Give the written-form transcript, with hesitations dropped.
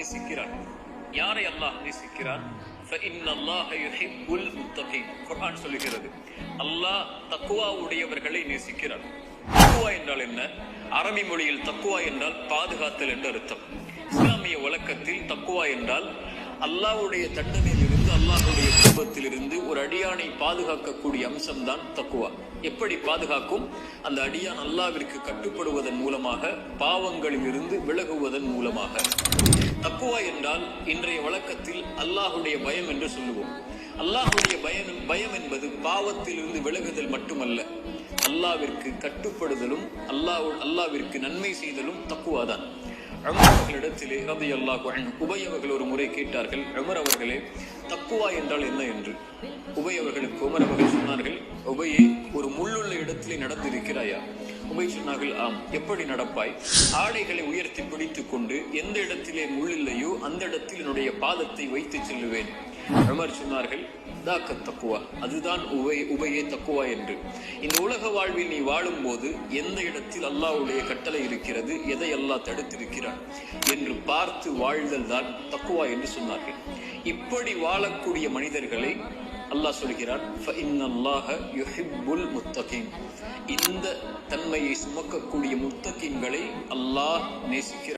நேசிக்கிறான். யாரை அல்லாஹ் நேசிக்கிறான்? குர்ஆன் சொல்லுகிறது, அல்லாஹ் தக்வா உடையவர்களை நேசிக்கிறான். தக்வா என்றால் என்ன? அரபி மொழியில் தக்வா என்றால் பாதுகாத்தல் என்று அர்த்தம். இஸ்லாமிய வழக்கத்தில் தக்வா என்றால் அல்லாஹ்வுடைய தண்டனையிலிருந்து, அல்லாஹ்வுடைய கோபத்திலிருந்து ஒரு அடியானை பாதுகாக்கக்கூடிய அம்சம்தான் தக்வா. எப்படி பாதுகாக்கும்? அந்த அடியான் அல்லாஹ்விற்கு கட்டுப்படுவதன் மூலமாக, பாவங்களில் இருந்து விலகுவதன் மூலமாக. தக்வா என்றால் இன்றைய வழக்கத்தில் அல்லாஹ்வுடைய பயம் என்று சொல்லுவோம். அல்லாஹ்வுடைய பயம் என்பது பாவத்திலிருந்து விலகுதல் மட்டுமல்ல, அல்லாஹ்விற்கு கட்டுப்படுதலும் அல்லாஹ்விற்கு நன்மை செய்தலும் தக்வாதான். உமர் அவர்களிடத்திலே ரலியல்லாஹு அன்ஹு உபய் அவர்கள் ஒரு முறை கேட்டார்கள், உமர் அவர்களே, தக்வா என்றால் என்ன என்று. உபய் அவர்களுக்கு உமர் அவர்கள் சொன்னார்கள், உபயே, ஒரு முள்ளுள்ள இடத்திலே நடந்திருக்கிறாயா? உபய் சொன்னார்கள், ஆம். எப்படி நடப்பாய்? ஆடைகளை உயர்த்தி பிடித்துக் கொண்டு எந்த இடத்திலே முள்ளில்லையோ அந்த இடத்தில் என்னுடைய பாதத்தை வைத்து செல்லுவேன். உமர் சொன்னார்கள், தக்குவா, அதுதான் உபயே தக்குவா என்று. இந்த உலக வாழ்வில் நீ வாழும் போது எந்த இடத்தில் அல்லாஹ்வுடைய கட்டளை இருக்கிறது, எதை அல்லாஹ் தடுத்திருக்கிறான் என்று பார்த்து வாழ்தல் தான் தக்குவா என்று சொன்னார்கள். இப்படி வாழக்கூடிய மனிதர்களை அல்லாஹ் சொல்கிறான், இந்த தன்மையை சுமக்கக்கூடிய முத்தகீன்களை அல்லாஹ் நேசிக்கிறார்.